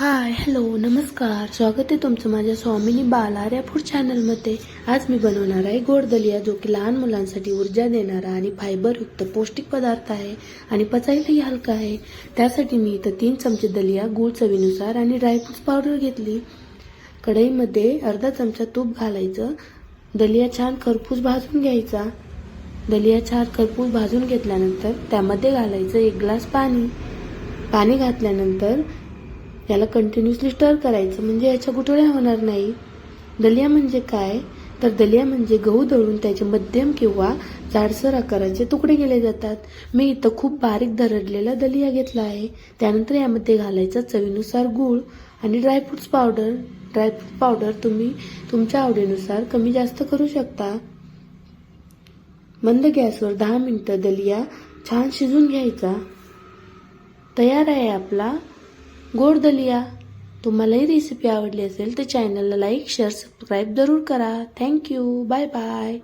Hi hello नमस्कार. स्वागत आहे तुमचं माझ्या स्वामिनी बालार या फूड चॅनलमध्ये. आज मी बनवणार आहे गोड दलिया, जो की लहान मुलांसाठी ऊर्जा देणारा आणि फायबरयुक्त पौष्टिक पदार्थ आहे आणि पचायलाही हलका आहे. त्यासाठी मी इथं 3 चमचे दलिया, गूळ चवीनुसार आणि ड्रायफ्रुट्स पावडर घेतली. कढईमध्ये अर्धा चमचा तूप घालायचं. दलिया छान खरपूस भाजून घ्यायचा. दलिया छान खरपूस भाजून घेतल्यानंतर त्यामध्ये घालायचं 1 ग्लास पाणी. पाणी घातल्यानंतर याला कंटिन्युअसली स्टर करायचं, म्हणजे याच्या गुठळ्या होणार नाही. दलिया म्हणजे काय, तर दलिया म्हणजे गहू दळून त्याचे मध्यम किंवा जाडसर आकाराचे तुकडे केले जातात. मी इथं खूप बारीक धरडलेला दलिया घेतला आहे. त्यानंतर यामध्ये घालायचं चवीनुसार गूळ आणि ड्रायफ्रुट्स पावडर. ड्रायफ्रूट पावडर तुम्ही तुमच्या आवडीनुसार कमी जास्त करू शकता. मंद गॅसवर 10 मिनिटं दलिया छान शिजून घ्यायचा. तयार आहे आपला गोड दलिया. तुम्हाला ही रेसिपी आवडली असेल तर चॅनलला लाईक, शेअर, सबस्क्राईब जरूर करा. थँक्यू. Bye bye.